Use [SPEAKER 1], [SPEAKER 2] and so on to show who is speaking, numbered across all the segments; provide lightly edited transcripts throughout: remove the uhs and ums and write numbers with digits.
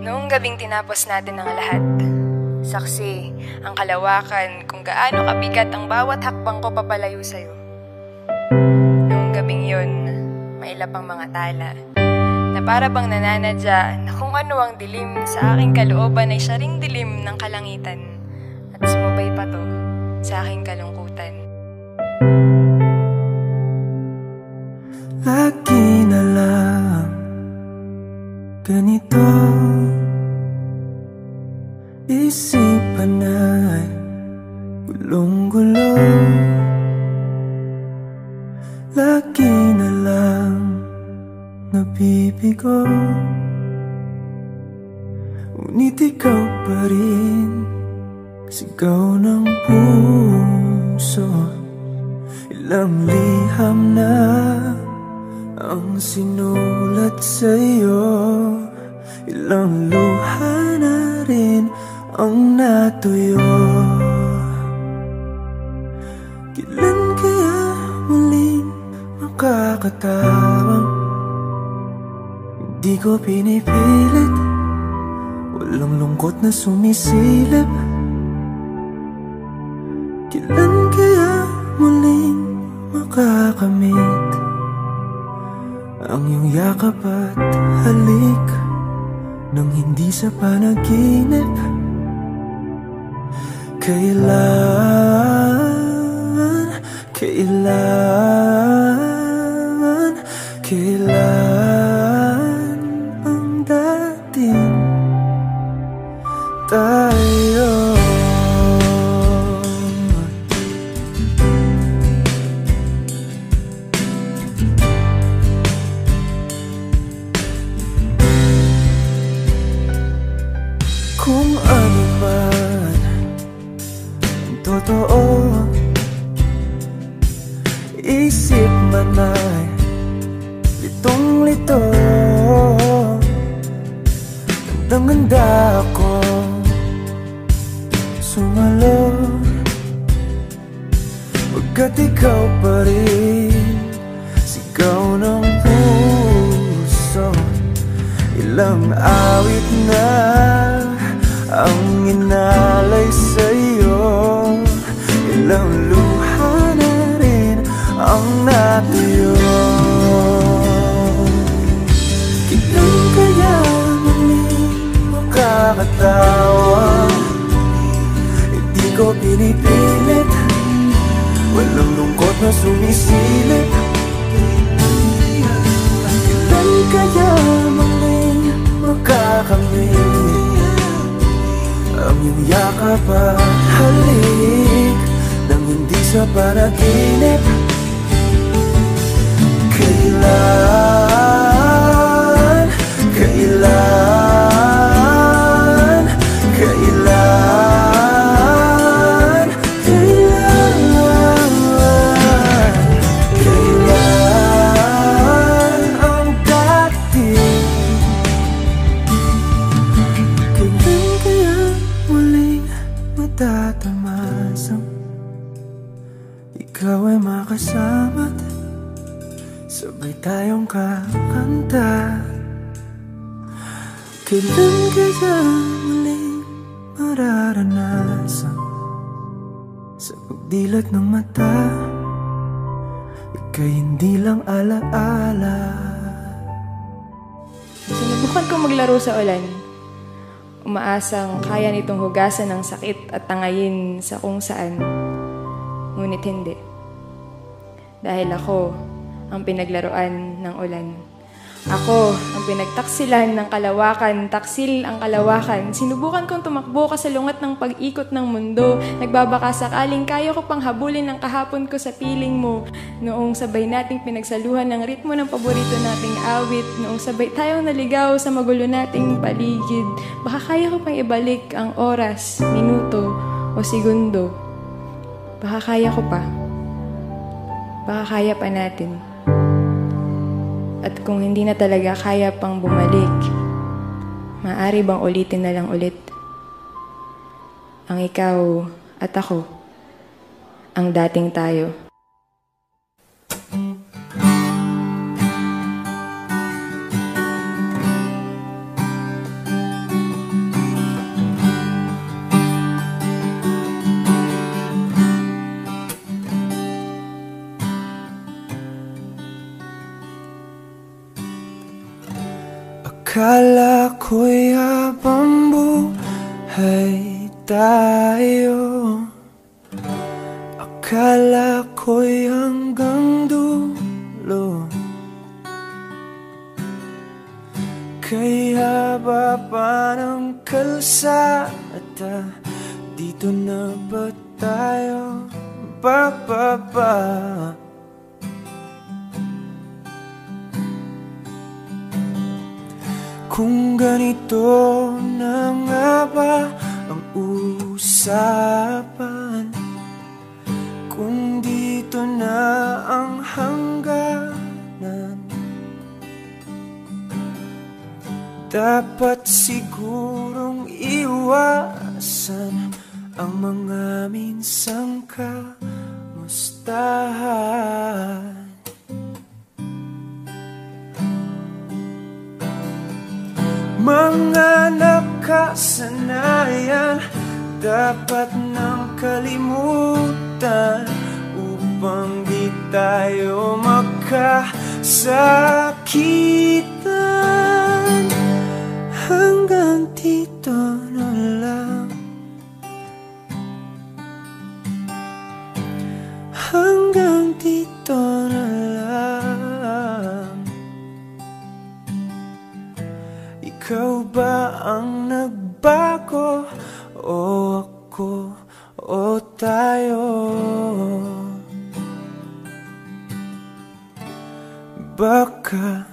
[SPEAKER 1] Noong gabing tinapos natin ang lahat, saksi ang kalawakan kung gaano kabigat ang bawat hakbang ko papalayo sa'yo. Noong gabing yun, mailap ang mga tala, na para bang nananadya na kung ano ang dilim sa aking kalooban ay siya ring dilim ng kalangitan, at sumabay pa to sa aking kalungkutan.
[SPEAKER 2] Lagi na lang ganito, isipan ay gulong-gulo. Lagi na lang nabibigo, ngunit ikaw pa rin sigaw ng puso. Ilang liham na ang sinulat sa'yo, ilang luha na rin ang natuyo. Kailan kaya muling makakatawang hindi ko pinipilit, walang lungkot na sumisilip. Kailan kaya muling makakamit ang iyong yakap at halik nang hindi sa panaginip? Kailan ang dating tayo? Kung ano man ang totoo, isip man ay litong-lito. Gandang-ganda ako sumalo, pagkat ikaw pa rin sigaw ng puso. Ilang awit na ang inalay sa'yo, ilang luha na rin ang natuyo. Kailan kaya muling makakatawa? Hindi ko pinipilit, walang lungkot na sumisilip. Kailan kaya muling makakamit ang iyong yakap at halik nang hindi sa panaginip? Kailan, kailan, kailan, kailan, kailan ang dating? Kailan kaya muling matatamasang ikaw ay makasama't sabay tayong kakanta? Kailan kaya muling mararanasan sa pagdilat ng mata ika'y hindi lang alaala?
[SPEAKER 1] Sinubukan kong maglaro sa ulan, umaasang kaya nitong hugasan ng sakit at tangayin sa kung saan. Ngunit hindi, dahil ako ang pinaglaruan ng ulan. Ako ang pinagtaksilan ng kalawakan, taksil ang kalawakan. Sinubukan kong tumakbo kasalungat ng pag-ikot ng mundo. Nagbabaka sakaling kaya ko pang habulin ang kahapon ko sa piling mo. Noong sabay nating pinagsaluhan ng ritmo ng paborito nating awit. Noong sabay tayong naligaw sa magulo nating paligid. Baka kaya ko pang ibalik ang oras, minuto o segundo. Baka kaya ko pa. Baka kaya pa natin. At kung hindi na talaga kaya pang bumalik, maaari bang ulitin na lang ulit? Ang ikaw at ako, ang dating tayo.
[SPEAKER 2] Akala ko'y habang buhay tayo, akala ko'y hanggang dulo. Kaya baba ng kalsada, dito na ba tayo bababa? Kung ganito na nga ba ang usapan, kung dito na ang hangganan, dapat sigurong iwasan ang mga minsang kamustahan. Mga nakasanayan dapat nang kalimutan upang di tayo magkasakitan. Hanggang dito na lang, hanggang dito na lang. Ikaw ba ang nagbago, o ako, o tayo? Baka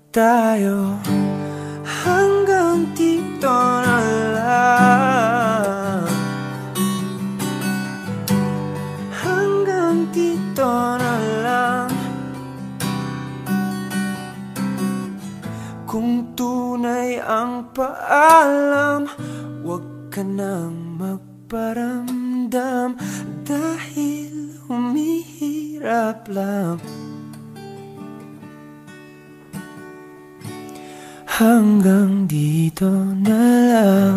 [SPEAKER 2] tayo hanggang dito na lang, hanggang dito na lang. Kung tunay ang paalam, huwag ka nang magparamdam, dahil humihirap lang. Hanggang dito na lang.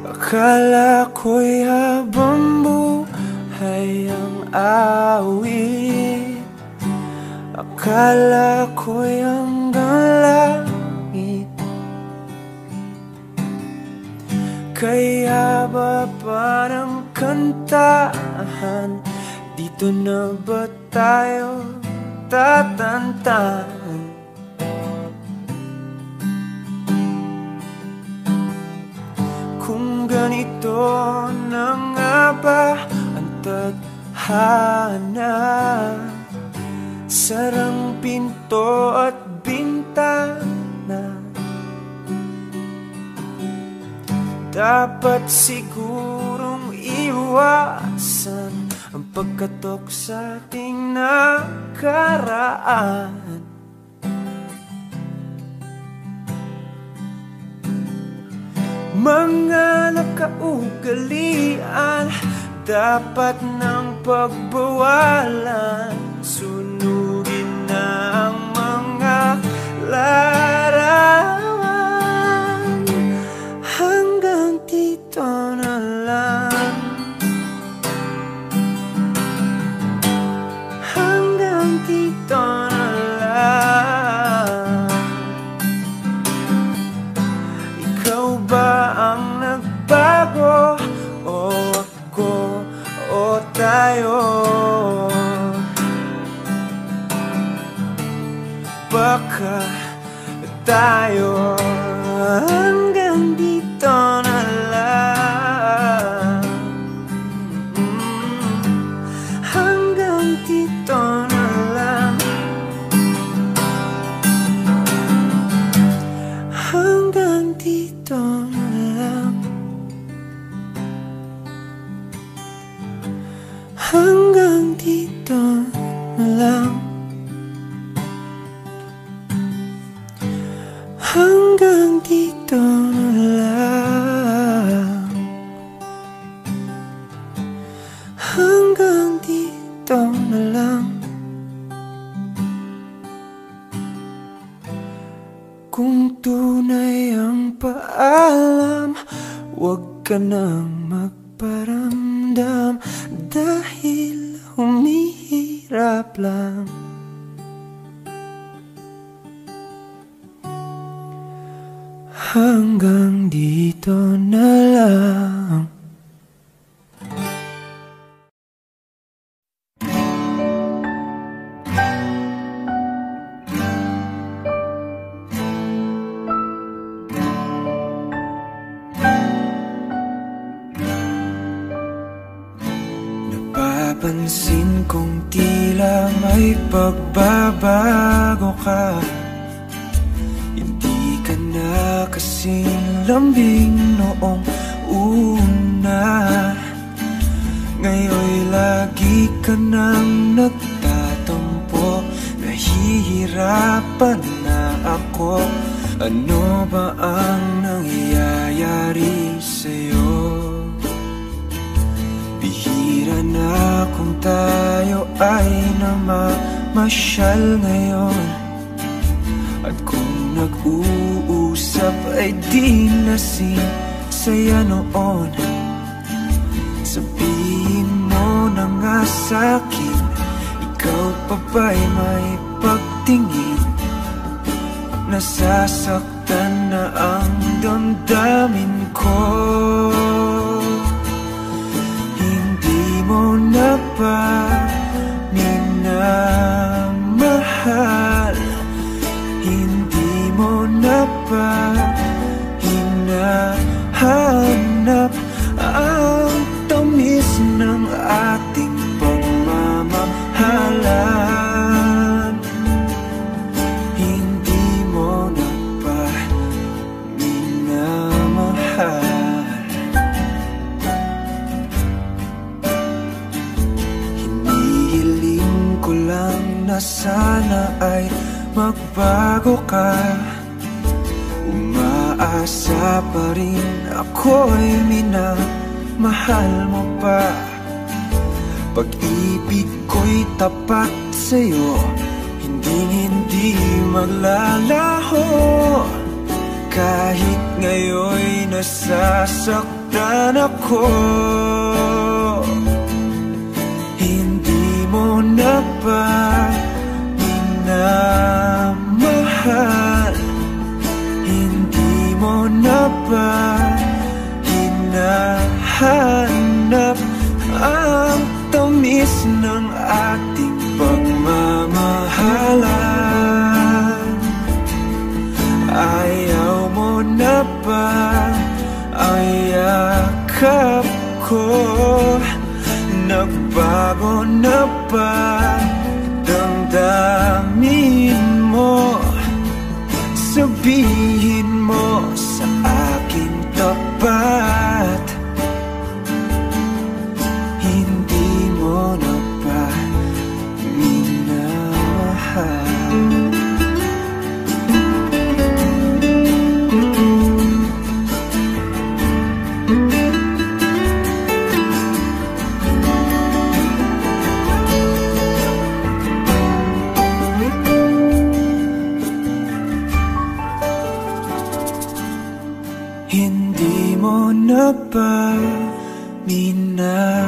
[SPEAKER 2] Akala ko'y habang buhay ang awit, akala ko'y hanggang langit. Kaya ba parang kantahan, dito na ba tayo tatantan? Kung ganito na nga ba ang tadhana, sarang pinto at bintana, dapat sigurong iwasan ang pagkatok sa ating nakaraan. Mga nakaugalian dapat nang pagbawalan, sunugin na ang mga larawan. Hanggang dito na lang, hanggang dito na lang. Ikaw ba ang nagbago, o ako, o tayo? Baka tayo hanggang dito na lang, hanggang dito na lang, hanggang dito na lang, hanggang dito na lang, hanggang dito na lang, hanggang dito na lang. Kung tunay ang paalam. Huwag ka nang magparamdam, dahil humihirap lang. Hanggang dito na lang. Napapansin kong tila may pagbabago ka. Hindi ka na kasing lambing noong una. Ngayon'y lagi ka nang nagtatampo. Nahihirapan na ako. Ano ba ang nangyayari sa'yo? Bihira na kung tayo ay namamasyal ngayon. At kung nag-uusap ay di nasing saya noon. Sabihin mo na nga sa'kin, ikaw pa ba'y may pagtingin? Nasasaktan na ang damdamin ko. Hindi mo na ba minamahal? Hindi mo na ba hinahanap ang tamis ng ating pagmamahalan? Hindi mo na ba minamahal? Hinihiling ko lang na sana ay magbago ka. Umaasa pa rin ako'y minamahal mo pa. Pag-ibig ko'y tapat sa'yo, hindi maglalaho. Kahit ngayon'y nasasaktan ako. Hindi mo na ba minamahal? Hindi mo na ba hinahanap ang tamis ng ating pagmamahalan? Ayaw mo na ba ang yakap ko? Nagbago na ba damdamin mo? Sabihin mo sa akin tapat. Hindi mo na ba minamahal? Hindi mo na ba minamahal?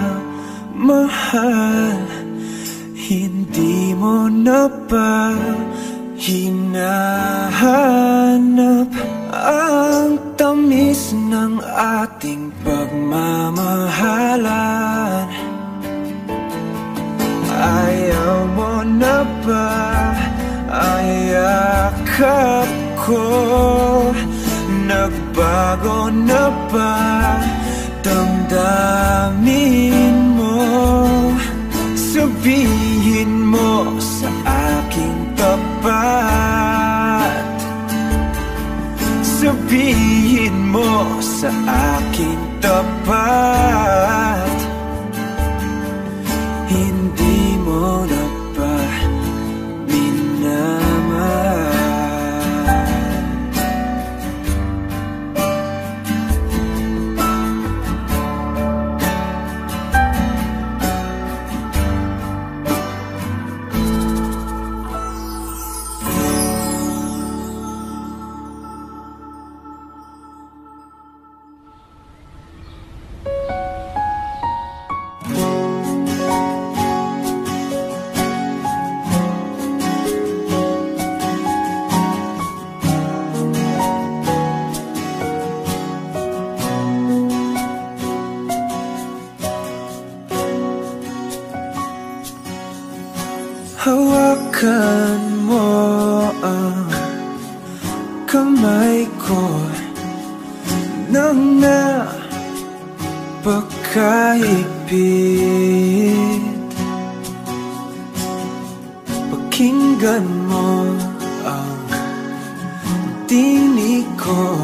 [SPEAKER 2] Hindi mo na ba hinahanap ang tamis ng ating pagmamahalan? Ayaw mo na ba ang yakap ko? Nagbago na ba damdamin mo? Sabihin mo sa aking tapat. Sabihin mo sa aking tapat. Hindi mo na ba minamahal? Hawakan mo ang kamay ko nang napakahigpit. Pakinggan mo ang tinig ko.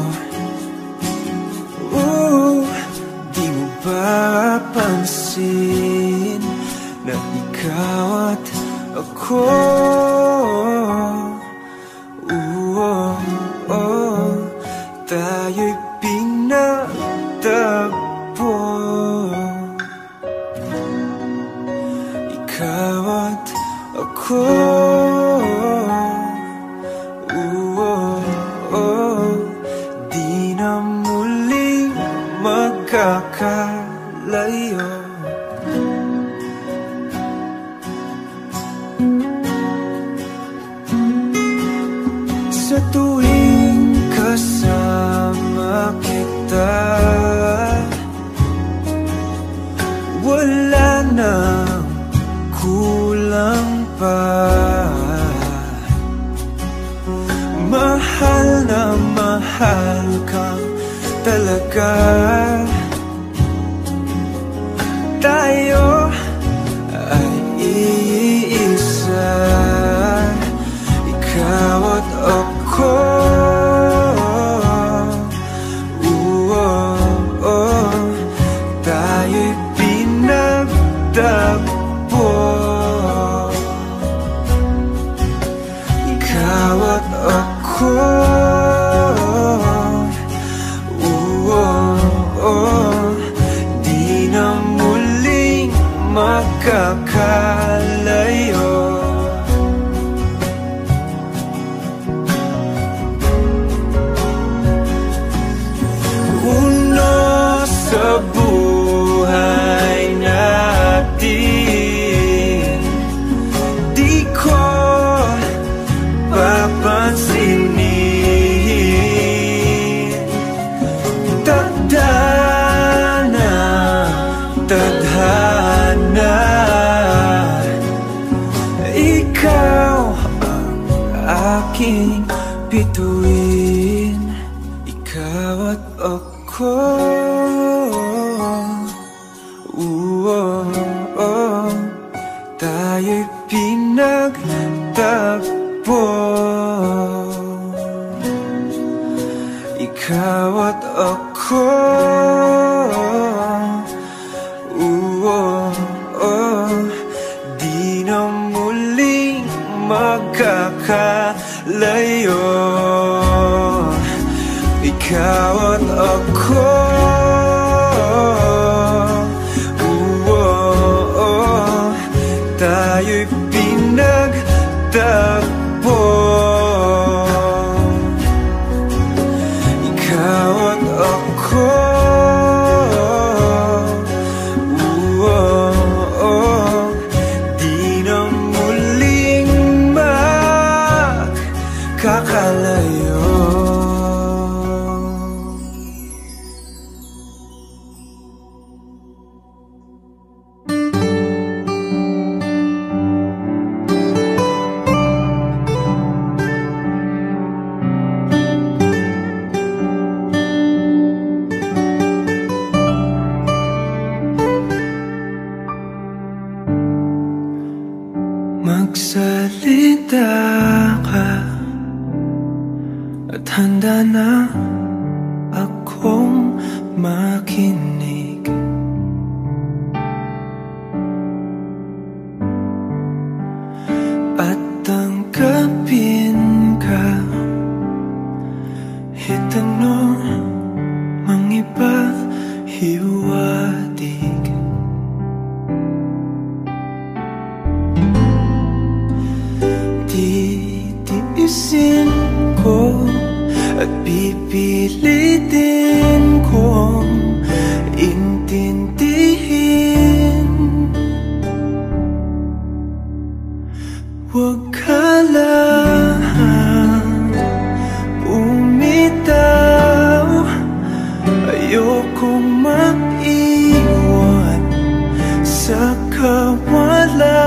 [SPEAKER 2] Di mo ba pansin na ikaw at ako? Tayo'y pinagtagpo. Ikaw at ako. Di na muling magkakalayo. Sa tuwing kasama kita, wala nang kulang pa. Mahal na mahal kang talaga. Tayo ay iisa, ikaw at ako. Tayo'y pinagtagpo. Ikaw at ako. Di na muling magkakalayo. Sa buhay natin, di ko papansinin. Tadhana, tadhana, ikaw ang aking bituin. Ikaw at ako. Tayo'y pinagtagpo. Ikaw at ako. Di na muling magkakalayo. Ikaw at ako. Tayo'y pinagtagpo. Ikaw at ako. Di na muling magkakalayo. Magsalita ka at handa na akong makinig. At tanggapin ka, itanong mang iba hiwatig. Titiisin ko at pipilitin kong intindihin. Huwag ka lang bumitaw. Ayokong mag-iwan sa kawalan.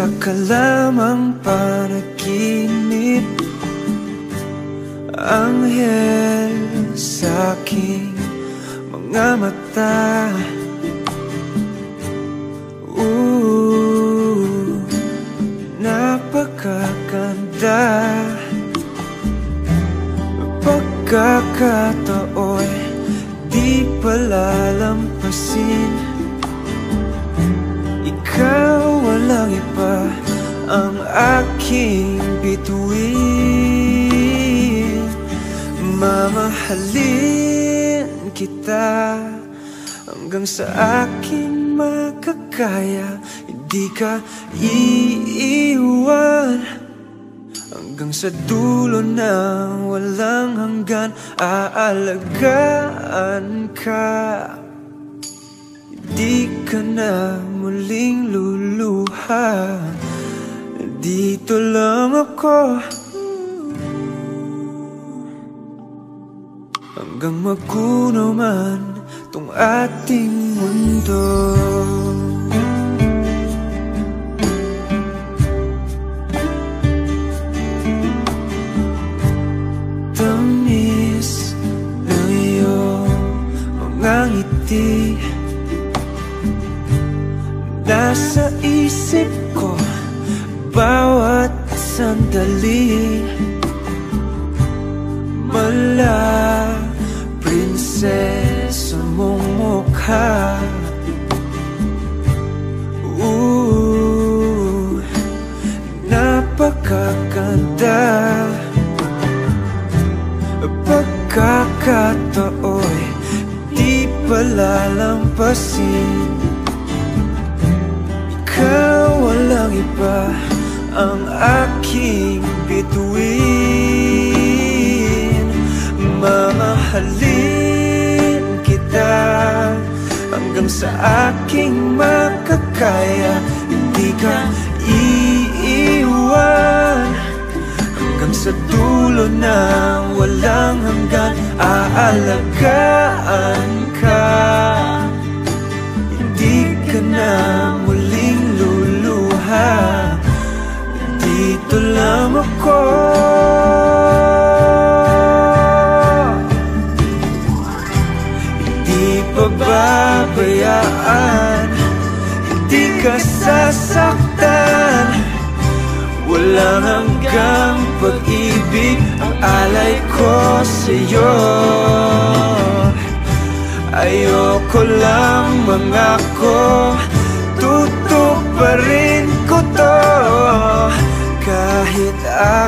[SPEAKER 2] isa ka lamang panaginip, anghel sa aking mga mata. Napakaganda. Pagkakatao'y di palalampasin. Ikaw walang iba ang aking bituin. Mamahalin kita hanggang sa aking makakaya. Hindi ka iiwan hanggang sa dulo ng walang hanggan. Aalagaan ka, hindi ka na muling luluha. Dito lang ako hanggang magunaw man tong ating mundo. Tamis ng iyong mga ngiti nasa isip ko bawat sandali. Mala prinsesa mong mukha, napakaganda. Pagkakatao'y di palalampasin. Ikaw walang iba ang aking bituin. Mamahalin kita hanggang sa aking makakaya. Hindi ka iiwan hanggang sa dulo ng walang hanggan. Aalagaan ka, hindi ka na muling luluha. Dito lang ako hindi pababayaan, hindi ka sasaktan. Walang hanggang pag-ibig ang alay ko sa'yo. Ayoko lang mangako, tutuparin ko to. Kahit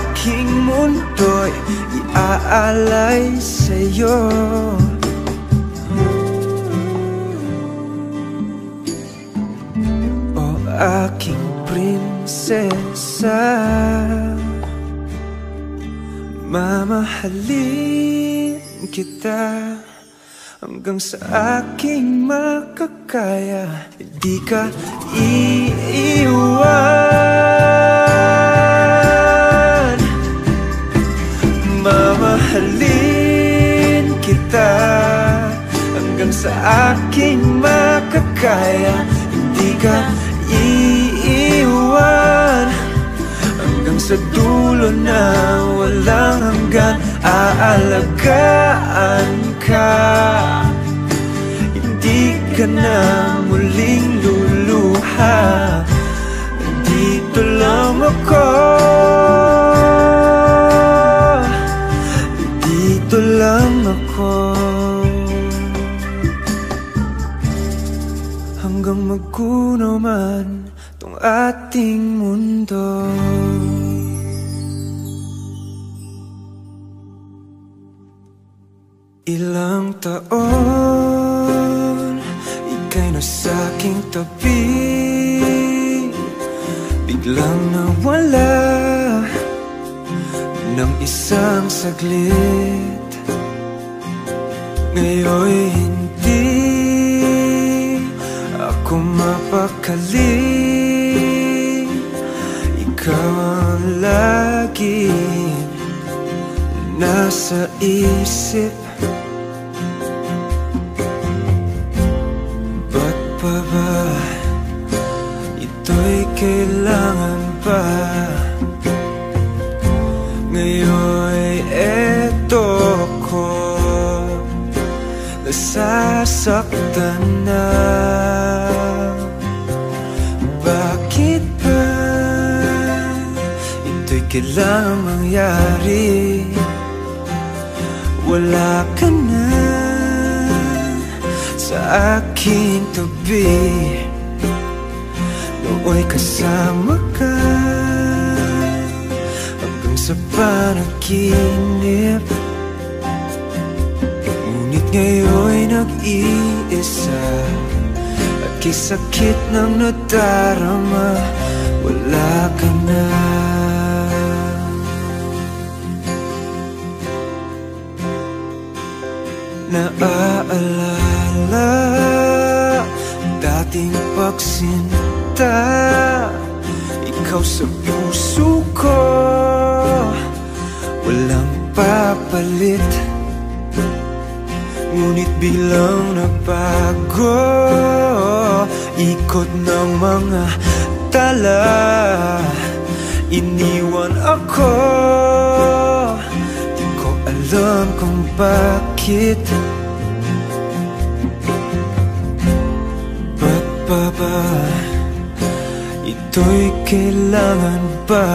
[SPEAKER 2] aking mundo'y iaalay sa'yo. O aking prinsesa, mamahalin kita hanggang sa aking makakaya. Hindi ka iiwan. Mamahalin kita hanggang sa aking makakaya. Hindi ka iiwan hanggang sa dulo na walang hanggan. Aalagaan ka, hindi ka na muling luluha. Dito lang ako, dito lang ako hanggang magunaw man tong ating mundo. Ilang taon ika'y nasa aking tabi, biglang nawala ng isang saglit. Ngayon'y hindi ako mapakali. Ikaw ang laging nasa isip. Ba't pa ba ito'y kailangan pa. Ngayon'y eto ko, nasasaktan na. Bakit ba ito'y kailangan mangyari? Wala ka na sa aking tabi. Nooy kasama ka hanggang sa panaginip. Ngunit ngayon'y nag-iisa at kay sakit ng nadarama, wala ka na. Naaalala dating pagsinta, ikaw sa puso ko, walang papalit. Ngunit bilang nabago, ikot ng mga tala, iniwan ako. Di ko alam kung bakit. Ba't pa ba ito'y kailangan ba?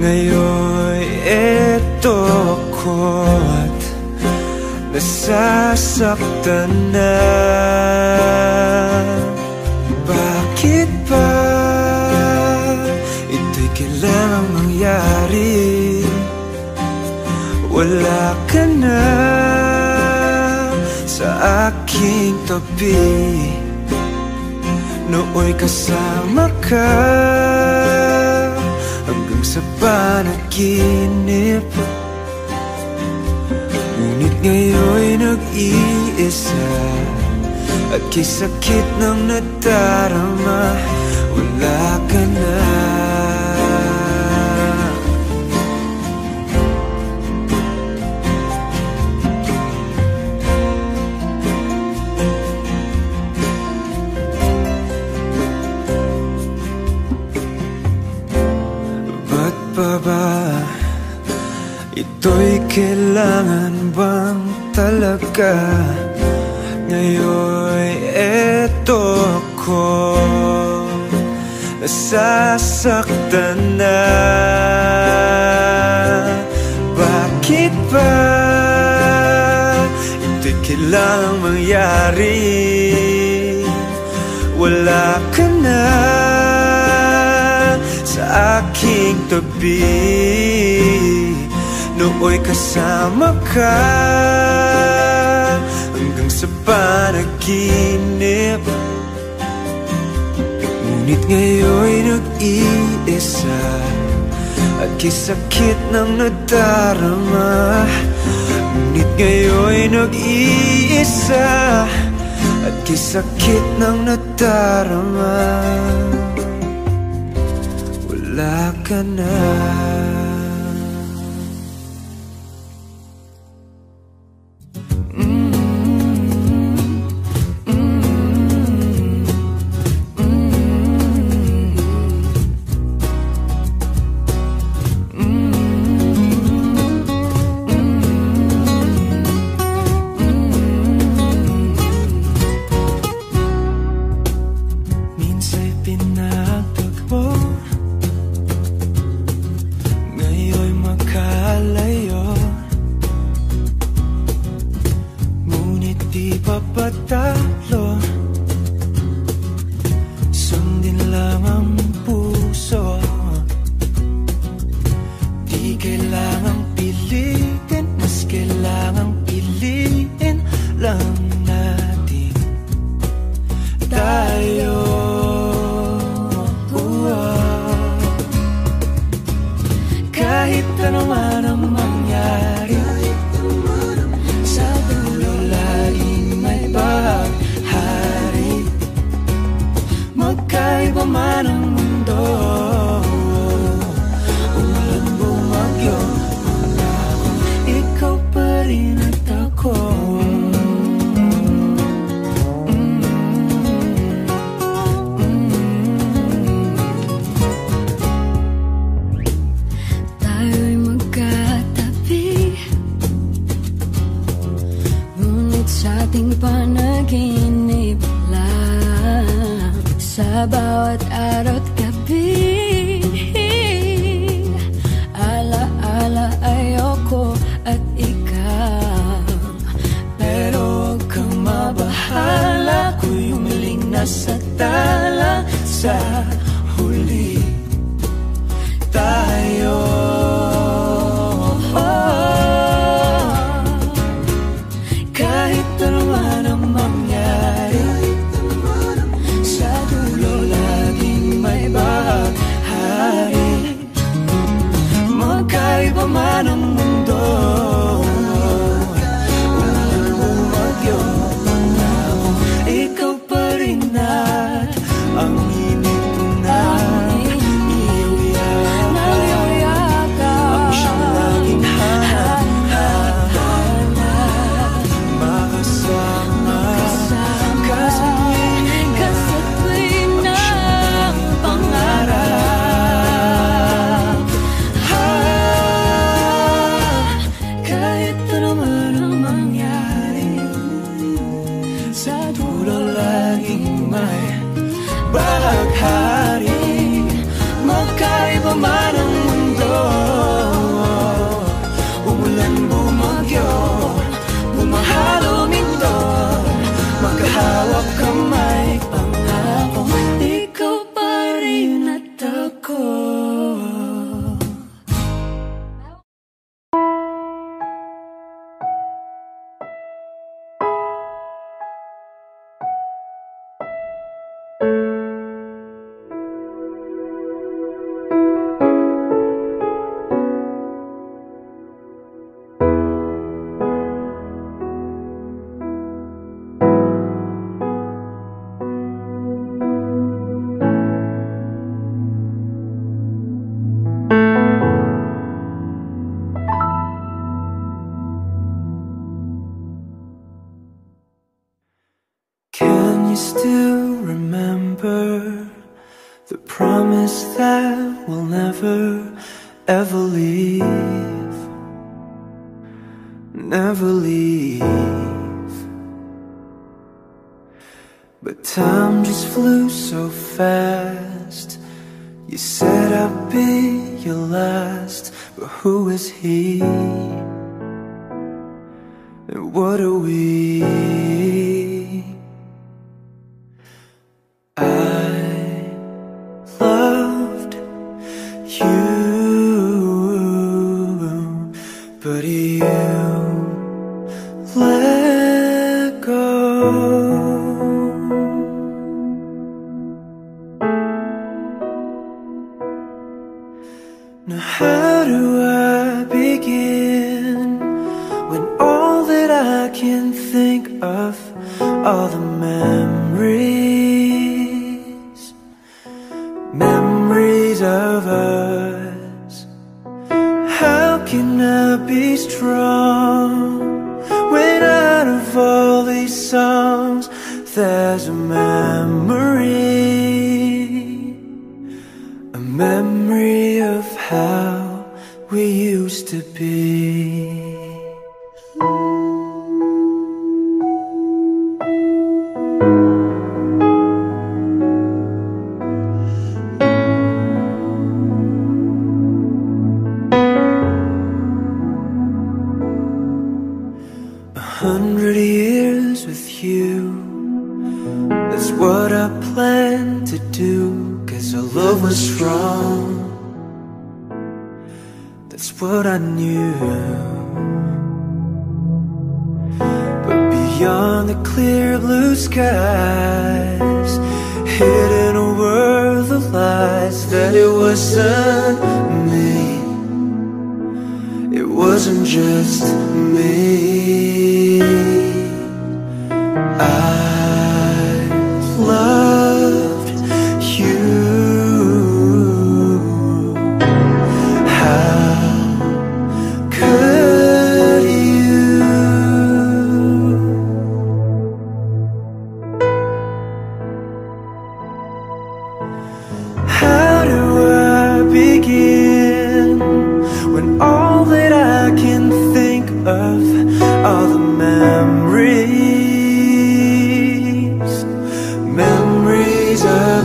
[SPEAKER 2] Ngayon'y eto ko at nasasaktan na. Bakit ba ito'y kailangan mangyari? Wala ka na sa aking tabi. Nooy kasama ka hanggang sa panaginip. Ngunit ngayon'y nag-iisa at kay sakit ng nadarama, wala ka na. Ba't pa ba ito'y kailangan bang talaga? Ngayon'y eto ko, nasasaktan na. Bakit ba ito'y kailangan mangyari? Wala ka na sa aking tabi. Nooy kasama ka hanggang sa panaginip. Ngunit ngayon'y nag-iisa at kay sakit ng nadarama. Ngunit ngayon'y nag-iisa at kay sakit ng nadarama, wala ka na.
[SPEAKER 3] Sa bawat araw at gabi, ala-ala ayoko at ikaw. Pero huwag kang mabahala, ako'y umiling na sa tala. Sa huli tayo, kahit ano man ang mangyari, sa dulo laging may bahagi. Magkaiba man ang mundo, umagyo, pangako, ikaw pa rin at ang init na iyuyaka, ang siyang laging hanap, makasama ka sa tuwing ng pangarap. Kahit ano man ang mangyari, sa dulo laging may bahaghari. Magkaiba man ang mundo, umulan, bumagyo, bumahal, uminto, magkahawak kamay, pangako, ikaw pa rin at ako.
[SPEAKER 2] Can you still remember the promise that we'll never, ever leave? Never leave. But time just flew so fast. You said I'd be your last, but who is he? And what are we? I loved you, but you let go. Now how do I begin when all that I can think of are the memories, memories of us? How can I be strong when out of all these songs there's a memory of how we used to be. 100 years with you, that's what I planned to do, 'cause our love was strong, that's what I knew. But beyond the clear blue skies, hidden a world of lies, that it wasn't me, it wasn't just me. I loved you. How could you? How do I begin when all that I can think of are the memories, memories of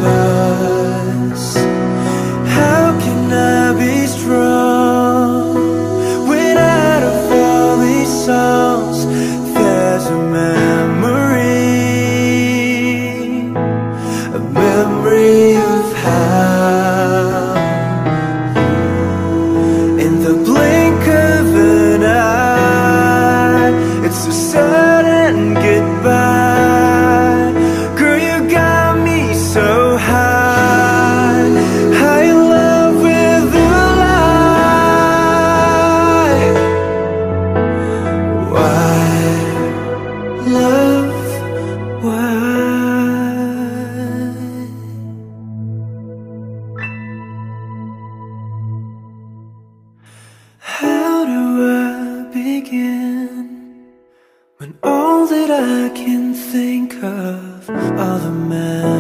[SPEAKER 2] all the memories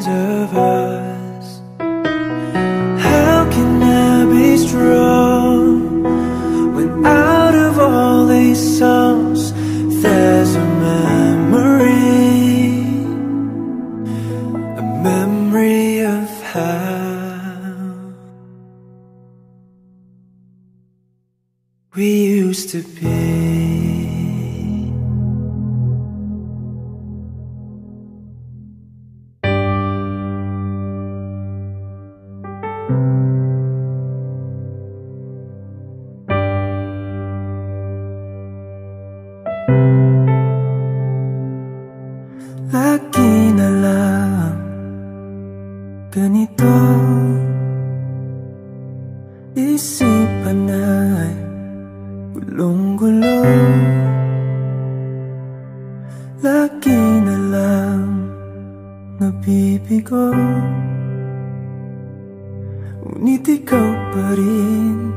[SPEAKER 2] of us. How can I be strong when out of all these songs there's a memory of how we used to be. Lagi na lang ganito, isipan ay gulong-gulo. Lagi na lang nabibigo, ngunit ikaw pa rin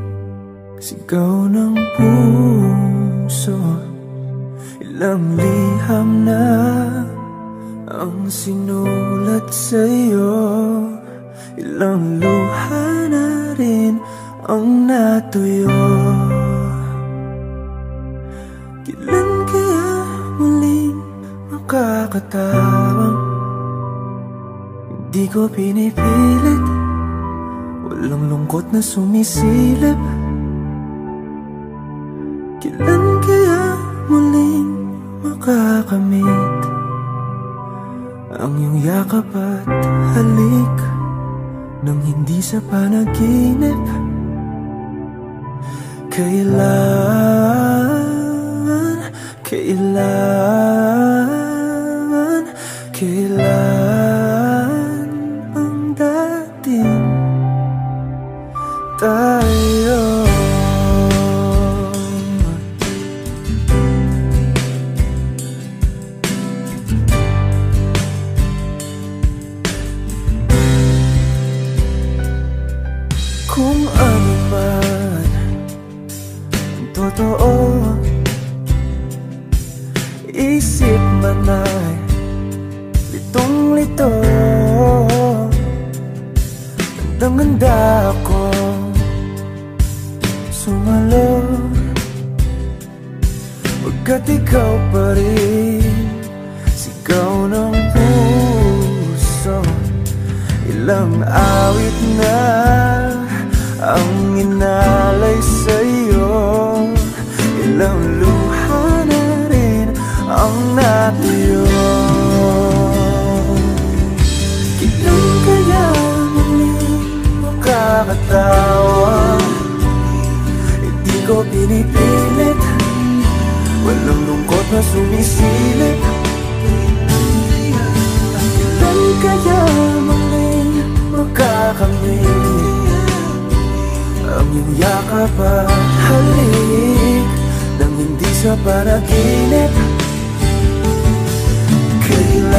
[SPEAKER 2] sigaw ng puso. Ilang liham na ang sinulat sa'yo, ilang luha na rin ang natuyo. Kailan kaya muling makakatawang hindi ko pinipilit, walang lungkot na sumisilip. Kailan kaya muling makakamit ang iyong yakap at halik nang hindi sa panaginip? Kailan ang dating tayo? Kung ano man ang totoo, isip man ay litong-lito. Handang-handa ako sumalo, pagkat ikaw pa rin sigaw ng puso. Ilang awit na ang inalay sa'yo, ilang luha na rin ang natuyo. Kailan kaya muling makakatawa? Hindi ko pinipilit, walang lungkot na sumisilip. Kailan kaya muling makakamit ang iyong yakap at halik nang hindi sa panaginip? Kailan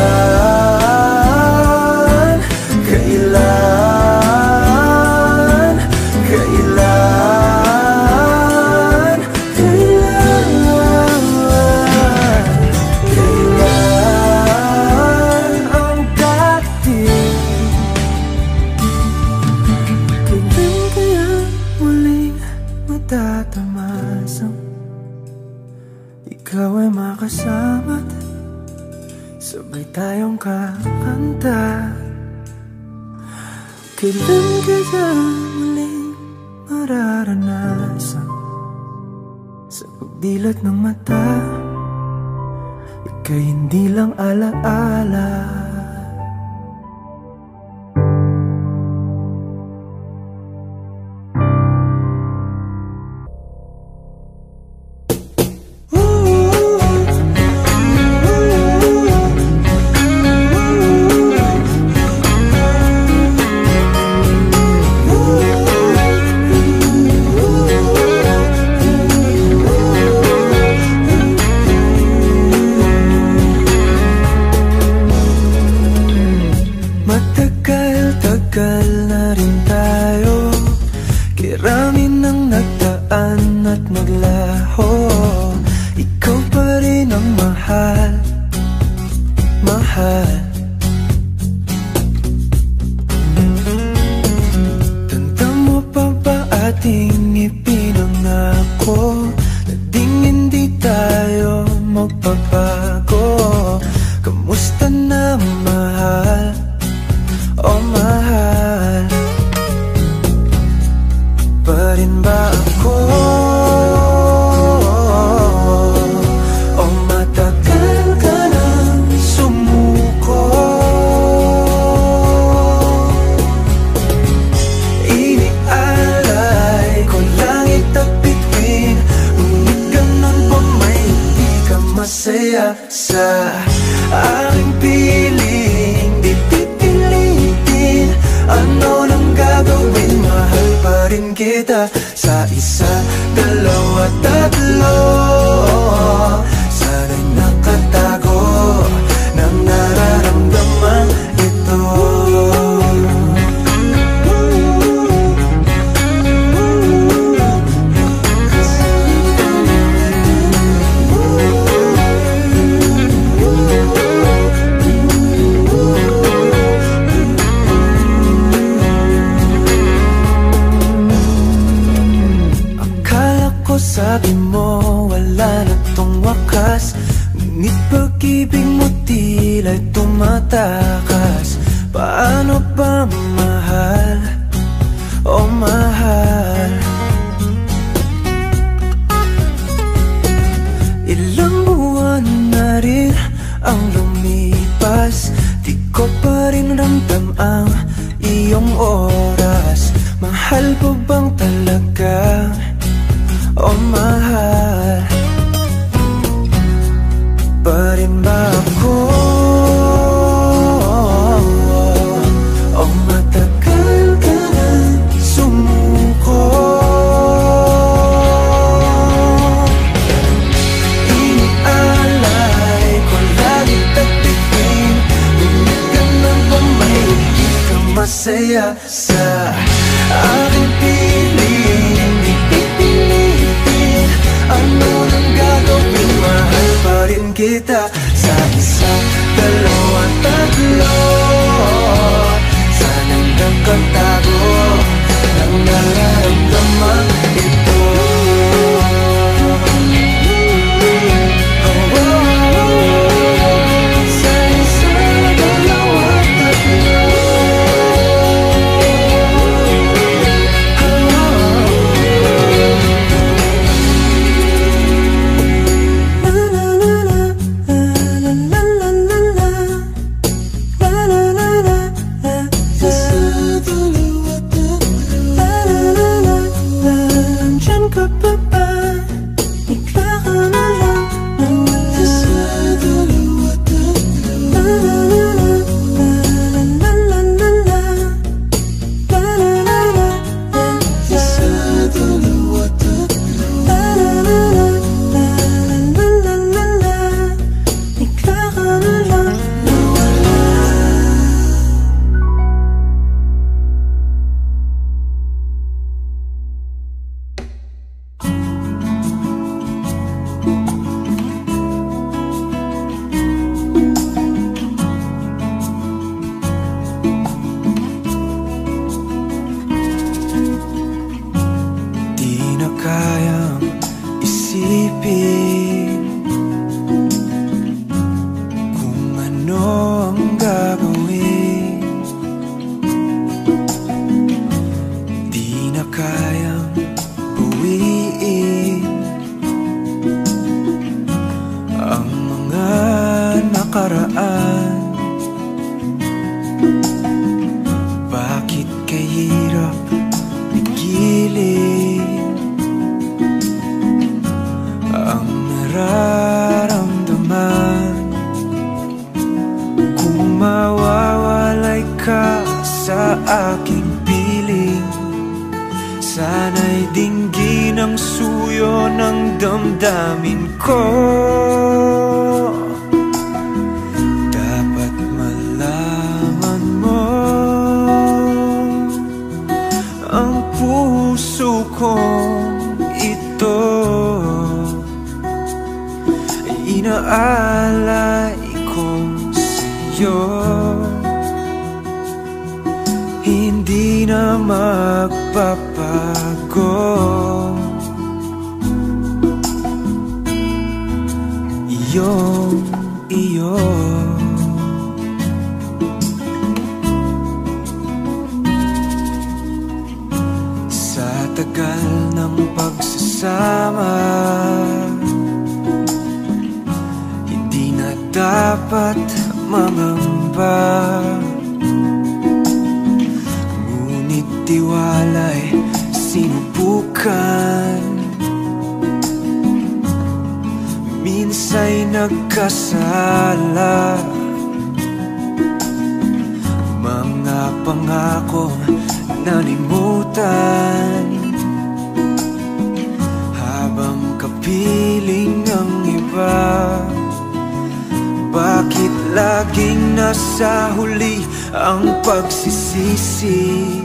[SPEAKER 2] ang dating? Kailan kaya muling matatamasang ikaw ay makasama't sabay tayong kakanta? Kailan kaya muling mararanasan sa pagdilat ng mata ika'y hindi lang alaala? magbabago. Kamusta na mahal? Oh mahal, pa rin ba ako? O matagal ka nang sumuko? Inialay ko langit at bituin, ngunit ganun pa may hindi ka masaya sa aking piling. Di pipilitin ano nang gagawin, mahal pa rin kita sa isa, dalawa, tatlo. Sana'y nakatago ng nararamdaman ito. Sabi mo wala na tong wakas, ngunit pag-ibig mo tila tumatakas. Paano ba mahal? Oh mahal, ilang buwan na rin ang lumipas, di ko pa rin ramdam ang iyong oras. Mahal ko bang talaga? Oh mahal, pa rin ba ako? Oh matagal ka na sumuko? Inialay ko langit at bituin, ngunit ganun ba may hindi ka masaya sa aking piling? Ano nang gagawin, mahal pa rin kita sa isa, dalawa, tatlo. Sana'y nakatago ng nararamdaman ito. Sa isa, dalawa, tatlo. Inaalay ko sa'yo, hindi na magpapago. yung iyo. Sa tagal ng pagsasama, hindi na dapat mangamba, ngunit tiwala'y sinubukan. Minsa'y nagkasala, mga pangakong nalimutan, habang kapiling ang iba. Bakit laging nasa huli ang pagsisisi?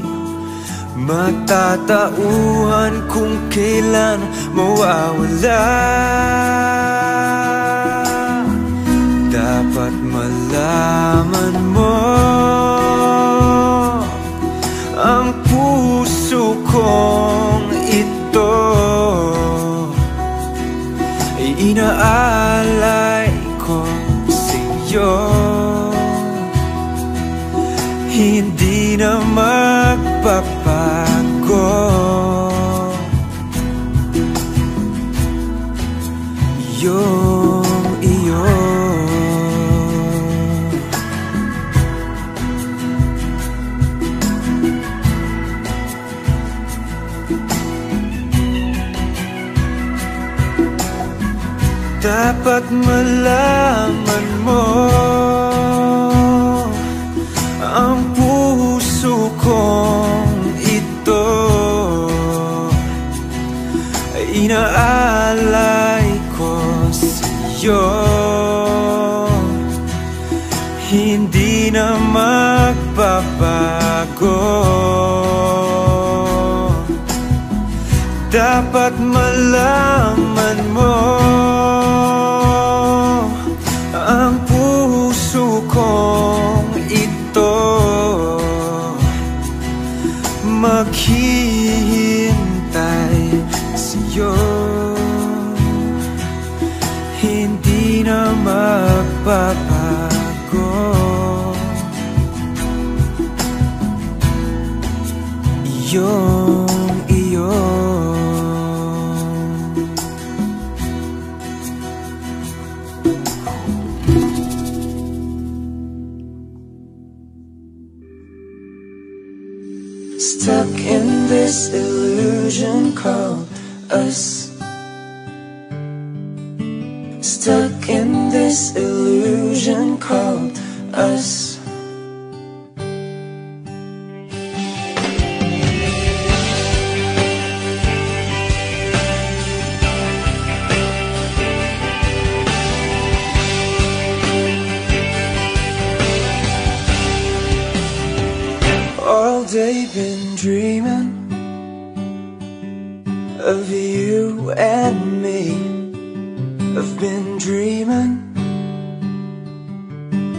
[SPEAKER 2] Matatauhan kung kailan mawawala. Dapat malaman mo, ang puso kong ito ay inaalay ko sa'yo. Hindi na magpapago yung iyo. Dapat malaman mo, ang puso kong ito ay inaalay ko sa'yo. Hindi na magbabago. Dapat malaman mo, ang puso kong ito maghihintay sa'yo. Hindi na magbabago yung iyo.
[SPEAKER 3] Stuck in this illusion called us. Stuck in this illusion called us.
[SPEAKER 2] All day been dreaming of you and me. I've been dreaming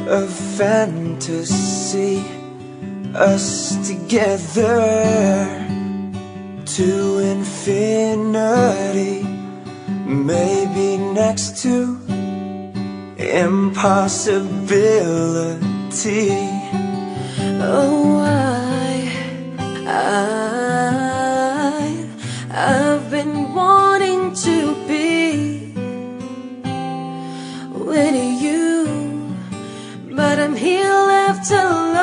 [SPEAKER 2] of fantasy, us together to infinity, maybe next to impossibility.
[SPEAKER 3] Oh, I've been wanting to be with you, but I'm here left alone.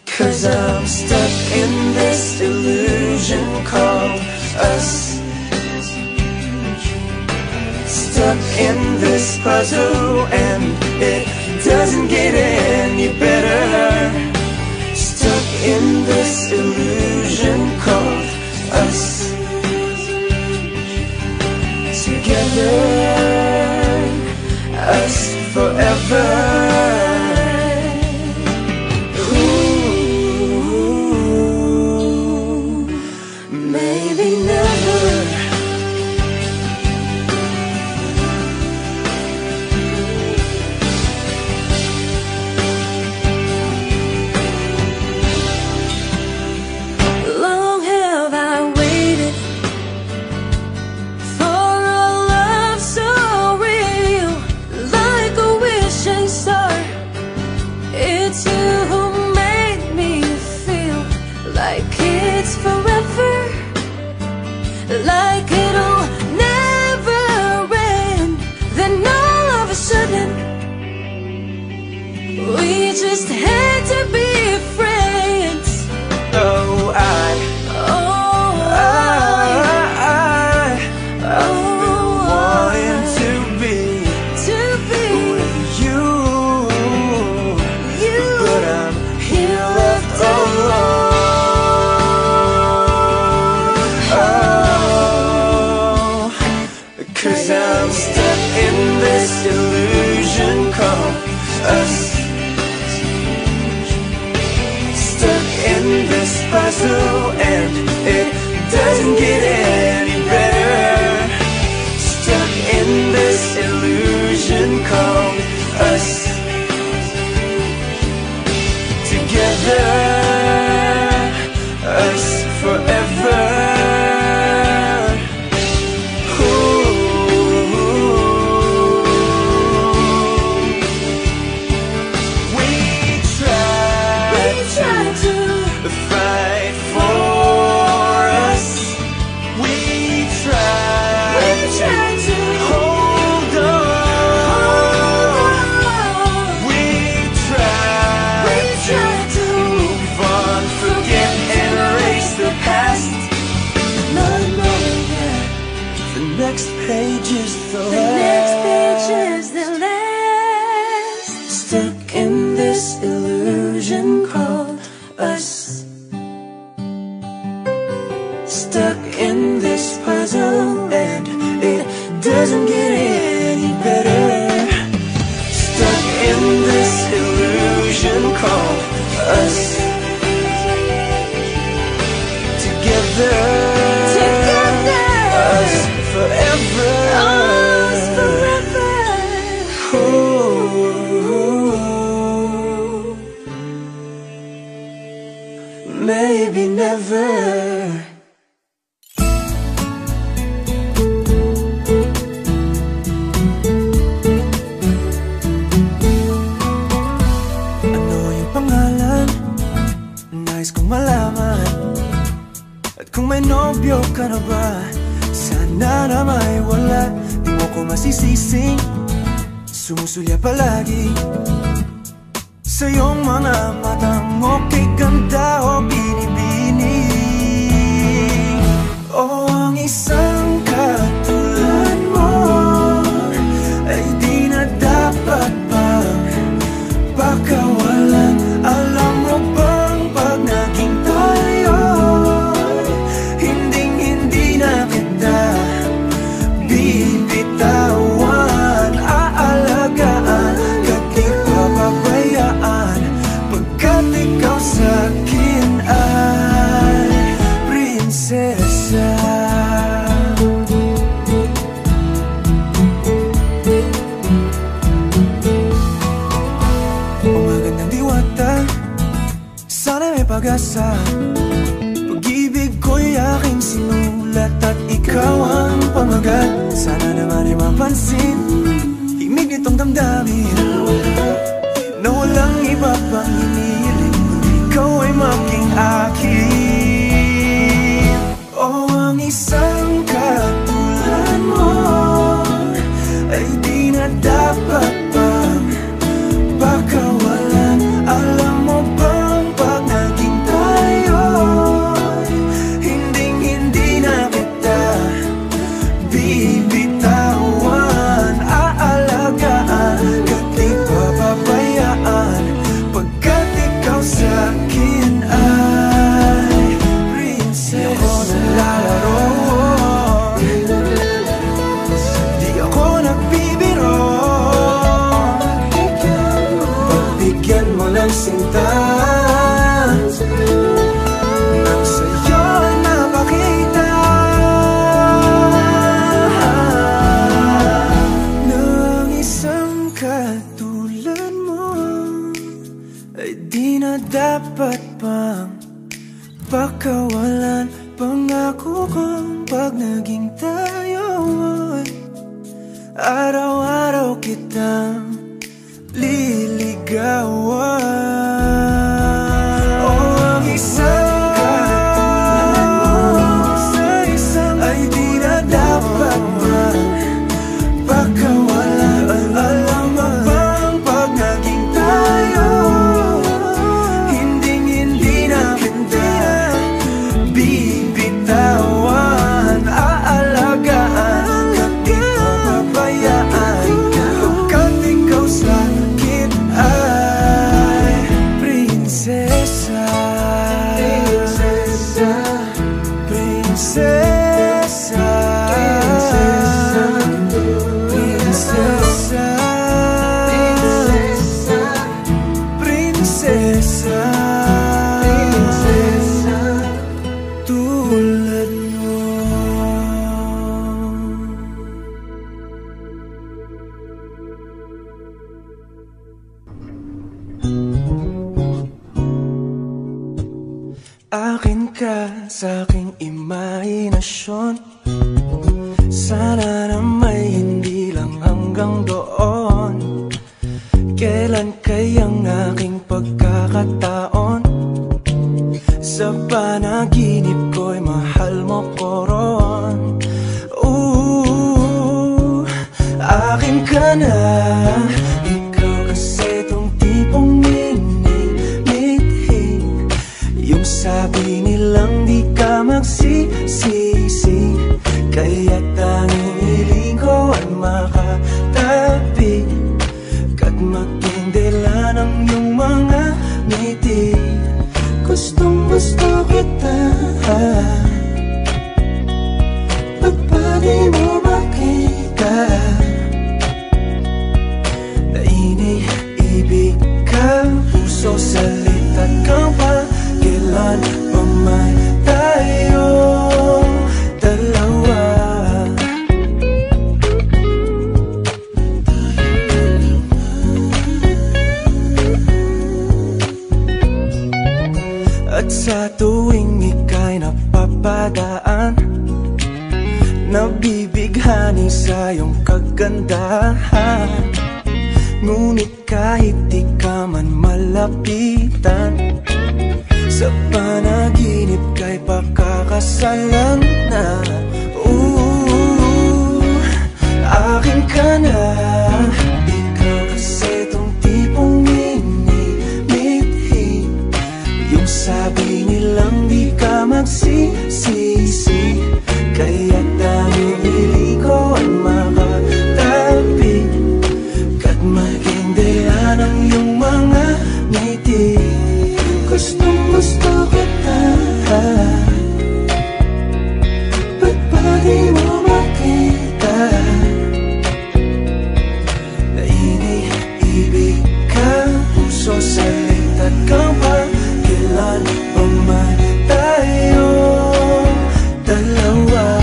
[SPEAKER 3] 'Cause I'm stuck in this illusion called us. Stuck in this puzzle and it doesn't get any better. Stuck in this illusion called us. Together, us forever. Ooh, maybe never. Long have I waited just had to be friends. Oh, I've been wanting to be with you, but I'm here left alone. Oh, 'cause I'm stuck in this illusion called us. Stuck in this puzzle and it doesn't get any better. Stuck in this illusion called us. Together, us forever. We tried to fight for us. We tried to hold on. We tried to move on, forget and erase the past. Not knowing that the next page is the last. Stuck in this illusion called us. Stuck in this puzzle and it doesn't get any better. Stuck in this illusion called us. Together, us forever. Ooh, maybe never. Nais kong malaman. At kung may nobyo ka na ba, sana na may wala. Di mo ko masisising sumusulya palagi sa iyong mga matang okay ganda o binibini. O ang isang katulad mo ay di na dapat pang pakawalan. Alam mo bang pag naging tayo, hindi na kita bibitawan. Aalagaan, kahit papabayaan, pagkat ikaw sa'kin ay prinsesa. Sana may pag-asa. Pag-ibig ko'y aking sinulat at ikaw ang pamagat. Sana naman ay mapansin himig nitong damdamin na walang iba pang hinihiling kundi ikaw ay maging akin. O ang isang katulad mo ay di na dapat pang pakawalan. Alam mo bang pag naging tayo, hindi na kita bibitawan. Aalagaan, kahit di papabayaan, pagkat ikaw sa'kin ay prinsesa. Di ako naglalaro, di ako nagbibiro. Pagbigyan mo ng sinta, nang sa'yo ay mapakita ng isang katulad mo ay di na dapat pang pakawalan. Pangako kong pag naging tayo ay araw-araw kitang liligawan. O ang isang katulad mo ay di na dapat pakawalan. Alam mo bang pag naging tayo, prinsesa, prinsesa, prinsesa, prinsesa, tulad mo. Akin ka sa aking imahinasyon, sana na may hindi lang hanggang doon. Kailan kayang aking pagkakataon? Sa panaginip ko'y mahal mo ko ron. Akin ka na, ikaw kasi tong tipong minimithing. Yung sabi nilang di ka magsisisi, kaya tanging hiling ko ay makatabi ka't magtindela ng iyong mga ngiti. Gustong gusto kita, ba't ba di mo makita na iniibig ka? Puso salita ka pa, kailan pa may tayo dalawa? At sa tuwing ika'y napapadaan, nabibighani sa iyong kagandahan. Ngunit kahit di ka man malapitan, sa panaginip ka'y pakakasalan na. Akin ka na, ikaw kasi tong tipong minimithi. Yung sabi nilang di ka magsisisi, kaya tanging hiling ko ay makatabi ka't maging daya ng iyong mga ngiti. Gustong gusto kita, ba't ba di mo makita na iniibig ka? Puso salita ka pa, kailan pa man tayo dalawa?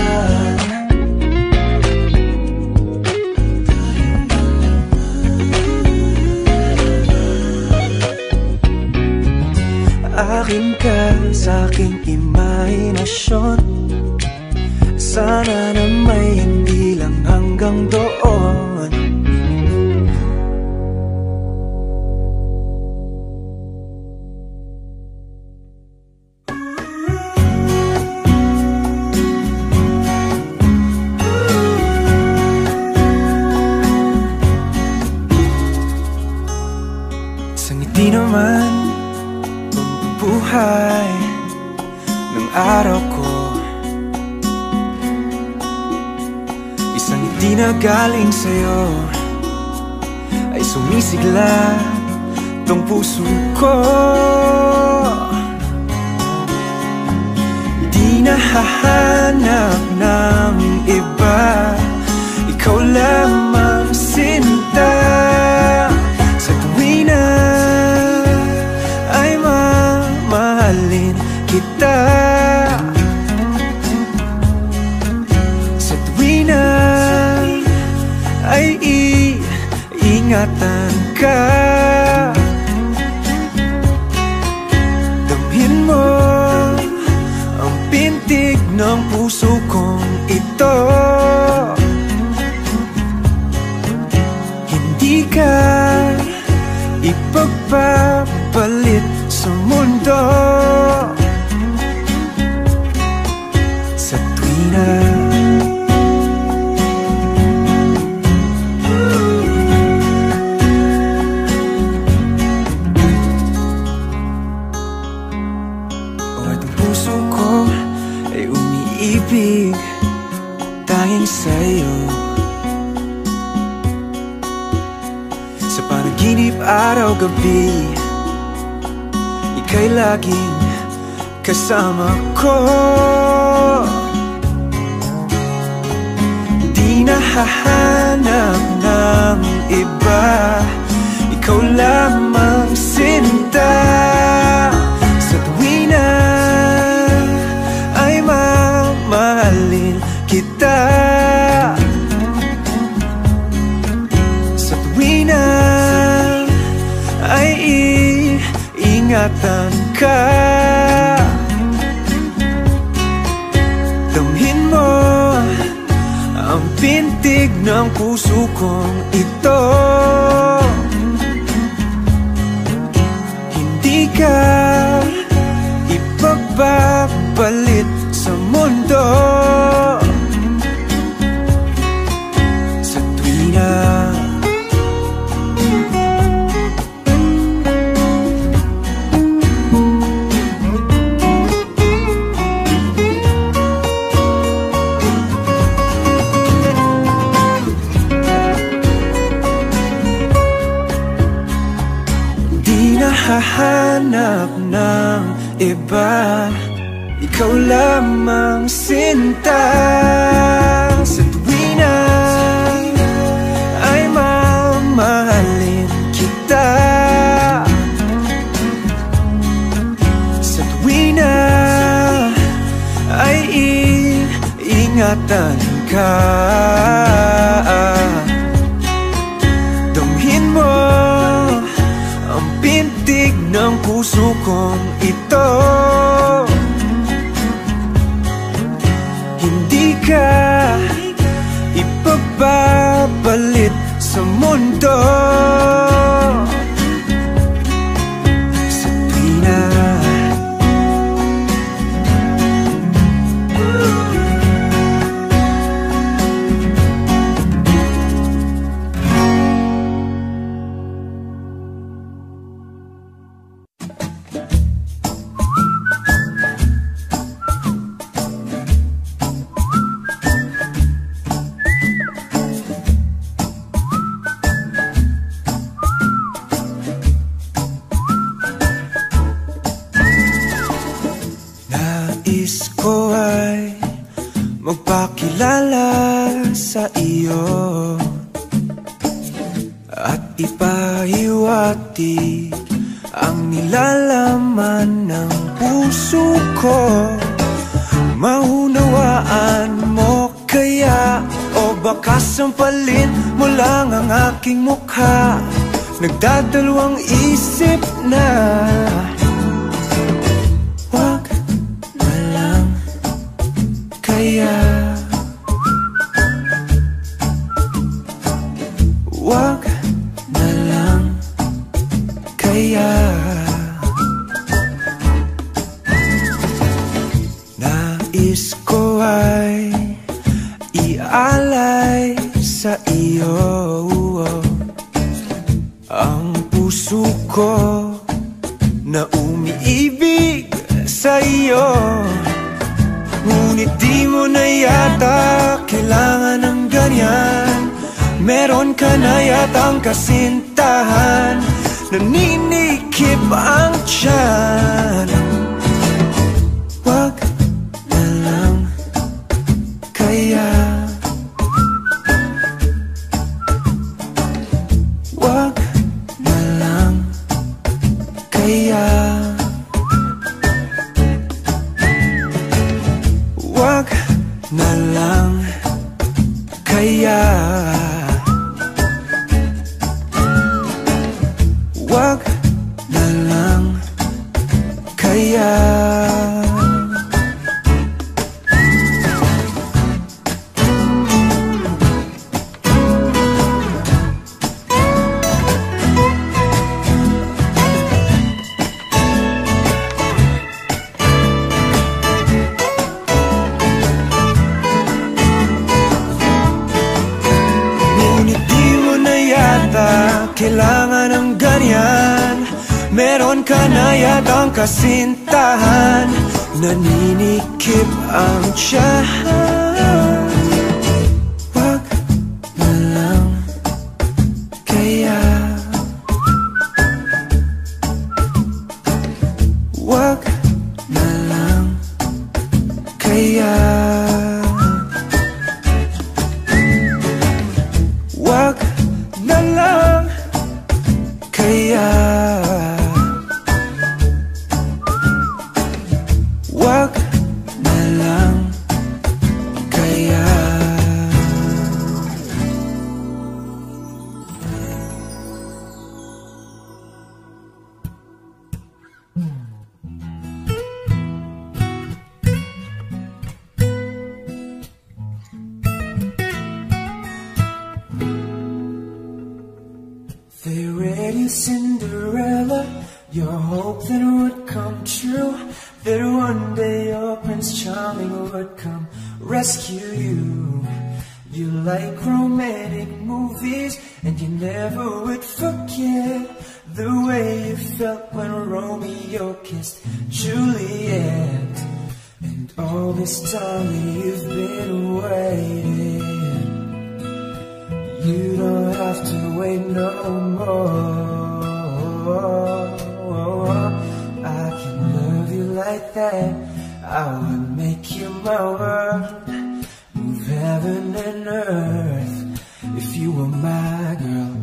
[SPEAKER 3] Akin ka sa aking imahinasyon, sana na may hindi lang hanggang doon. Sa ngiti naman buhay ng araw ko, isang ngiti na galing sa'yo ay sumisigla tong puso ko. Di nahahanap ng iba, ikaw lamang sinta. Sa tuwi na ay mamahalin kita, sa tuwi na ay iingatan ka. Damhin mo ang pintig ng puso kong ito. Hindi ka ipagpapalit sa mundo. Sa tuwina ang puso ko ay umiibig tanging sa'yo. Sa panaginip araw-gabi, ika'y laging kasama ko. mahalin kita. Sa tuwi na ay iingatan ka. Damhin mo ang pintig ng puso kong ito. Hindi ka ipagpapalit sa mundo. Sa tuwina di nahahanap ng iba, ikaw lamang sinta. Sa tuwina ay mamahalin kita. Sa tuwina ay iingatan ka. Damhin mo ang pintig ng puso kong ito. Hindi ka ipagpapalit sa mundo. Sa tuwina magpakilala sa iyo at ipahiwati ang nilalaman ng puso ko. Maunawaan mo kaya o baka sampalin mo lang ang aking mukha? Nagdadalawang isip na. Wag na lang kaya, wag na lang kaya. Nais ko ay ialay sa iyo ang puso ko na umiibig sa iyo. Ngunit di mo na yata kailangan ng ganyan. Meron ka na yatang kasintahan, naninikip ang tiyan. Wag na lang kaya, wag na lang kaya, wag na lang kaya, wag na lang kaya. Kailangan ng ganyan. Meron ka na yatang kasintahan, naninikip ang tiyan. Wag na lang kaya, wag na lang kaya, wag na lang kaya, wag na lang
[SPEAKER 2] you Cinderella, your hope that would come true, that one day your Prince Charming would come rescue you. You like romantic movies, and you never would forget the way you felt when Romeo kissed Juliet. And all this time you've been waiting, you don't have to wait no more. I can love you like that, I would make you my world, move heaven and earth. If you were my girl,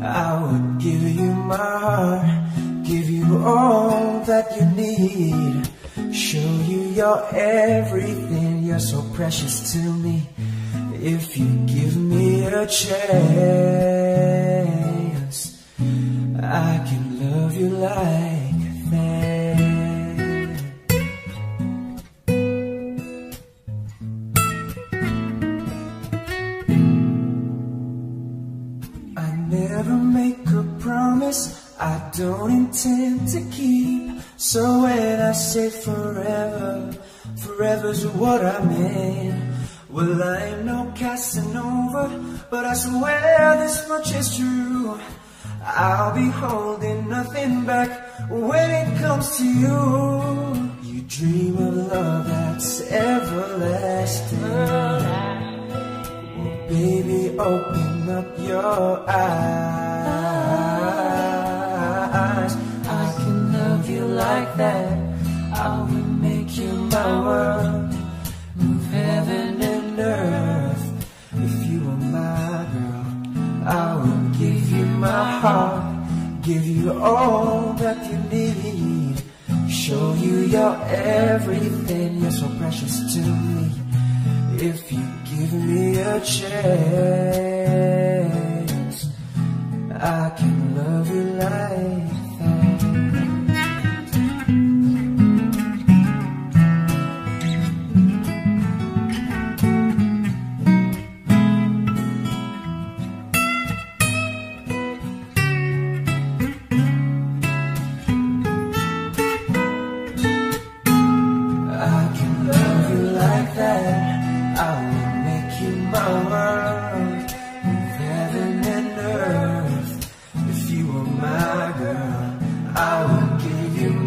[SPEAKER 2] I would give you my heart, give you all that you need, show you you're everything, you're so precious to me. If you give me a chance, I can love you like that. I never make a promise I don't intend to keep. So when I say forever, forever's what I mean. Well, I'm no Casanova, but I swear this much is true. I'll be holding nothing back when it comes to you. You dream of love that's everlasting. Well, baby, open up your eyes. I can love you like that, I will make you my world, move heaven and earth. If you were my girl, I would give you my heart, give you all that you need, show you you're everything, you're so precious to me. If you give me a chance, I can love you like that.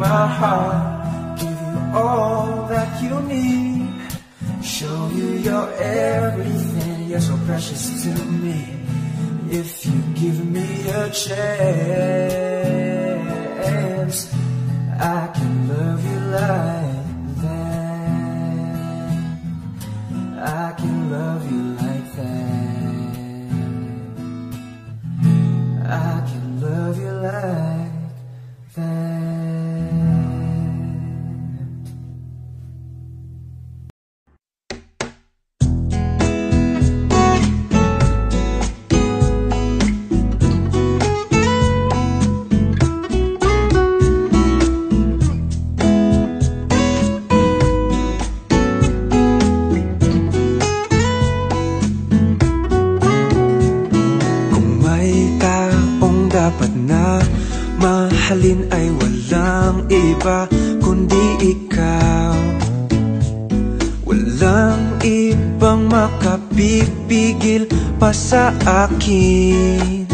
[SPEAKER 2] My heart, give you all that you need, show you you're everything, you're so precious to me. If you give me a chance, I can love you like that. I can love you like that. I can love you like that. Mahalin ay walang iba kundi ikaw. Walang ibang makapipigil pa sa akin.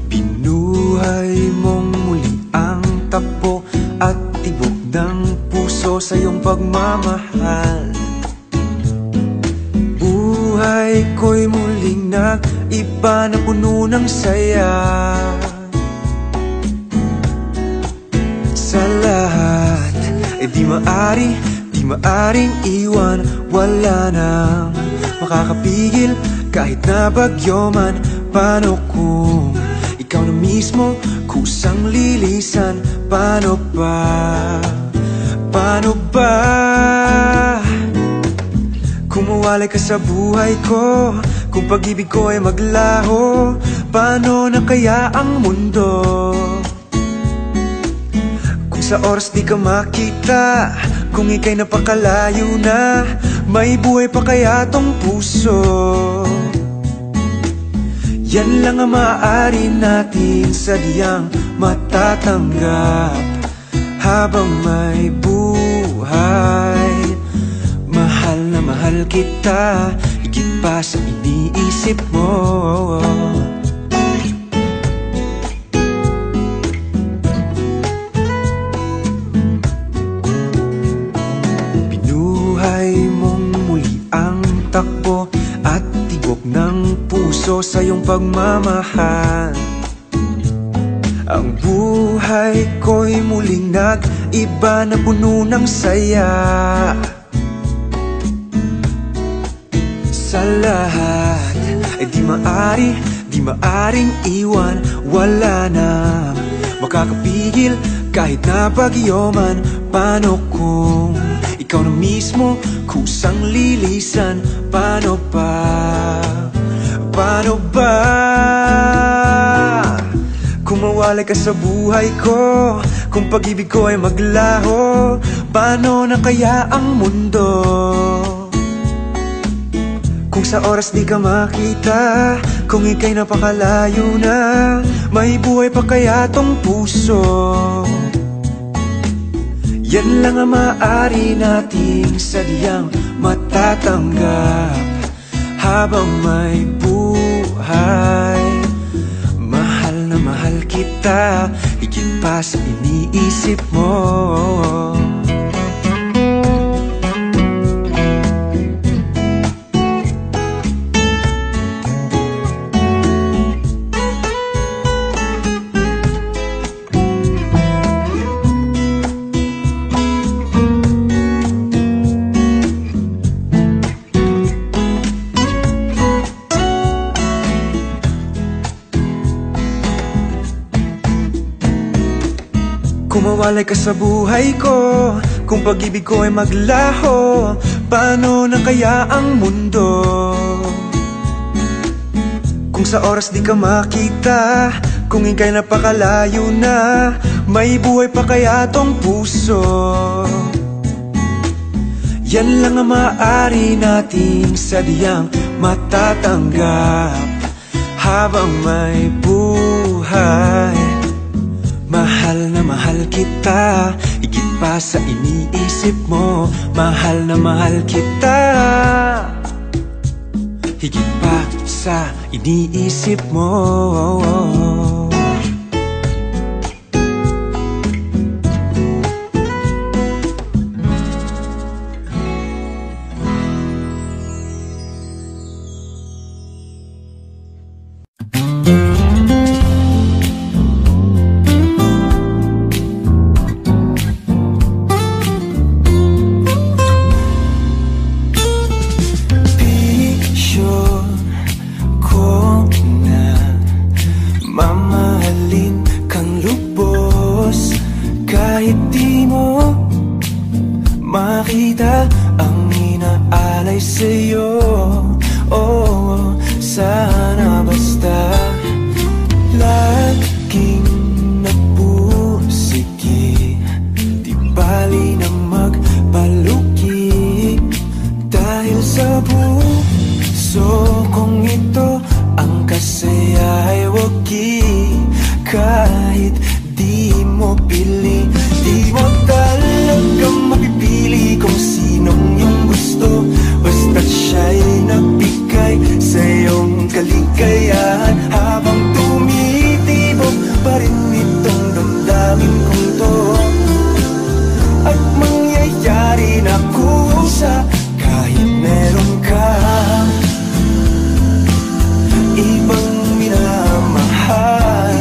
[SPEAKER 2] Binuhay mong muli ang takbo at tibok ng puso sa iyong pagmamahal. Buhay ko'y muling nag-iba na puno ng saya. Sa lahat ay di maaring iwan. Wala nang makakapigil kahit na bagyo man. Paano kung ikaw na mismo kusang lilisan? Paano ba? Paano ba? Kung mawalay ka sa buhay ko, kung pag-ibig ko ay maglaho, paano na kaya ang mundo? Kung sa oras di ka makita, kung ika'y napakalayo na, may buhay pa kaya tong puso?
[SPEAKER 3] Yan lang ang maaari natin sadyang matatanggap habang may buhay. Mahal na mahal kita, higit pa sa iniisip mo. Binuhay mong muli ang takbo at tibok ng puso sa iyong pagmamahal. Ang buhay ko'y muling nag-iba na puno ng saya. Sa lahat ay di maaring iwan. Wala na makakapigil kahit na bagyo man. Paano kung ikaw na mismo kusang lilisan? Paano ba? Paano ba? Kung mawalay ka sa buhay ko, kung pag-ibig ko ay maglaho, paano na kaya ang mundo? Kung sa oras di ka makita, kung ika'y napakalayo na, may buhay pa kaya tong puso? Yan lang ang maaari nating sadyang matatanggap habang may buhay. Mahal na mahal kita, higit pa sa iniisip mo. Kung mawalay ka sa buhay ko, kung pag-ibig ko ay maglaho, paano na kaya ang mundo? Kung sa oras di ka makita, kung ika'y napakalayo na, may buhay pa kaya tong puso? Yan lang ang maaari nating sadyang matatanggap habang may buhay. Mahal na mahal kita, higit pa sa iniisip mo. Mahal na mahal kita, higit pa sa iniisip mo. Makita ang inaalay sa'yo. Oh, sana basta laging nagpursige. Di bali na magpaluki dahil sa puso kong ito ang kasaya ay wagi. Kahit di mo pili, di mo talagang mapipili kung sinong iyong gusto. Basta't siya'y nagbigay sa iyong kaligayahan. Habang tumitibok pa rin itong damdamin kong to, at mangyayari na kusa kahit meron ka ibang minamahal.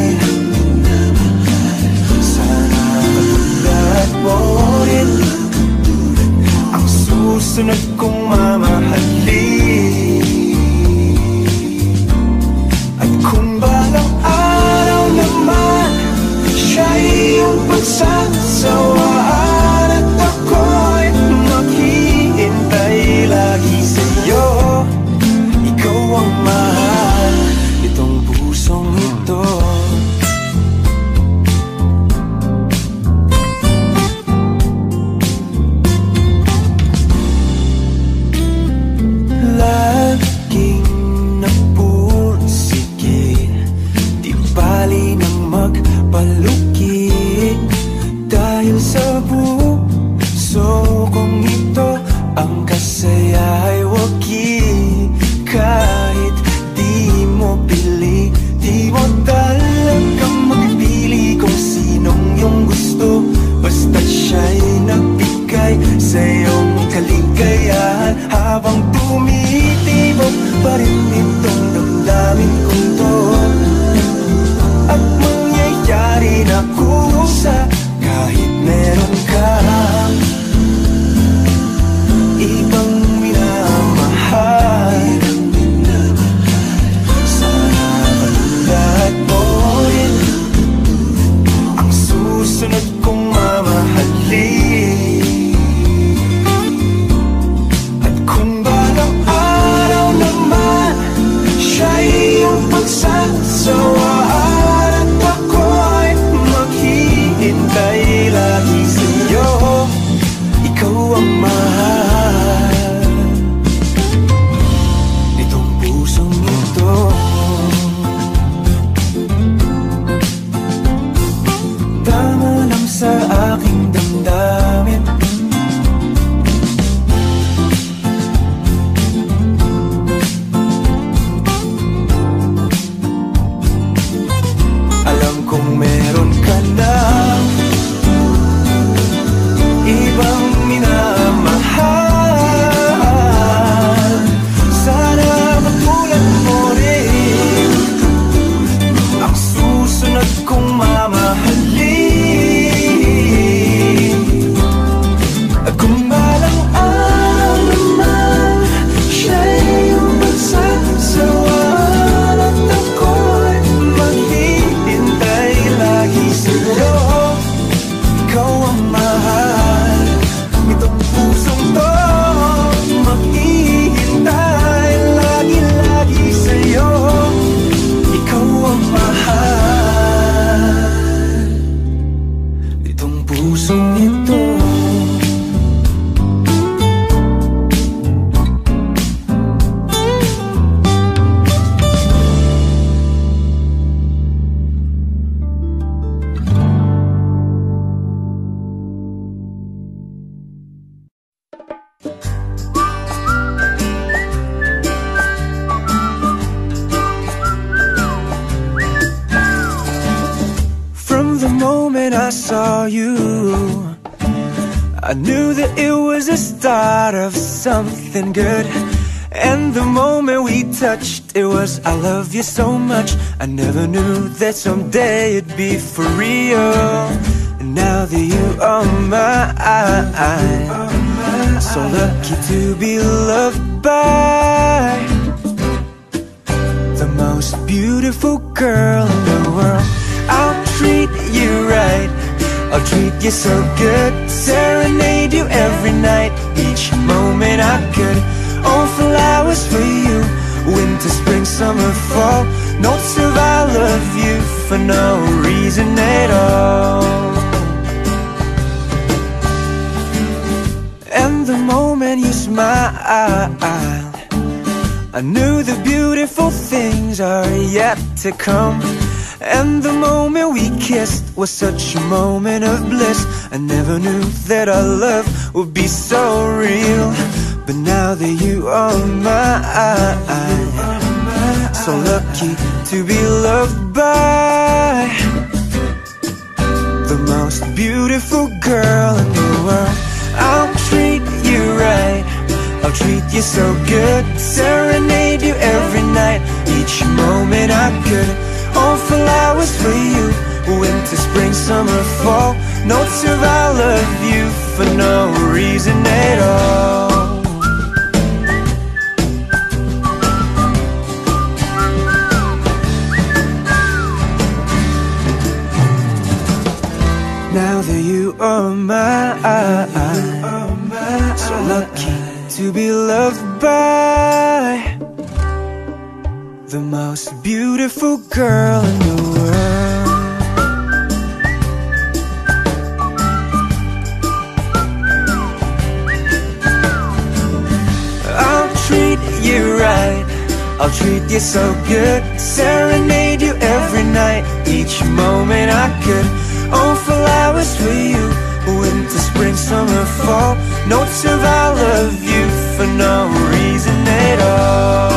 [SPEAKER 3] Sana katulad mo rin ang susunod kong mamahalin. At kung balang araw naman siya'y iyong pagsasawaan, at ako'y maghihintay lagi sa'yo. Ikaw ang mahal nitong pusong ito. Laging nagpursige, pa rin itong damdamin kong to. At mangyayari na kusa kahit meron kang ibang minamahal. Sana matandaan mo rin ang susunod kong mamahalin. At kung balang araw naman siya'y iyong pagsasawaan at ako'y maghihintay lagi sa'yo, ikaw ang mahal nitong pusong ito. Tama lang sa aking damdamin, alam kong meron ka na ibang minamahal. Sana matulad mo rin ang susunod kong mamahalin. At kung balang araw naman siya'y iyong pagsasawaan at ako'y maghihintay lagi sa'yo, ikaw ang mahal nitong pusong to. Maghihintay lagi-lagi sa'yo, ikaw ang mahal nitong pusong ito. From the moment I saw you, I knew that it was the start of something good. And the moment we touched, it was I love you so much. I never knew that someday it'd be for real. And now that you are mine, so lucky to be loved by the most beautiful girl in the world. I'll treat you right, I'll treat you so good, serenade you every night, each moment I could. Oh, flowers for you, winter, spring, summer, fall, notes of I love you for no reason at all. And the moment you smiled, I knew the beautiful things are yet to come. And the moment we kissed was such a moment of bliss. I never knew that our love would be so real. But now that you are mine, so lucky to be loved by the most beautiful girl in the world. I'll treat you right, I'll treat you so good, serenade you every night, each moment I could. Oh, flowers for you, winter, spring, summer, fall, notes of I love you for no reason at all. Now that you are mine, so lucky to be loved by the most beautiful girl in the world. I'll treat you right, I'll treat you so good, serenade you every night, each moment I could. Oh, flowers for you, winter, spring, summer, fall, notes of I love you for no reason at all.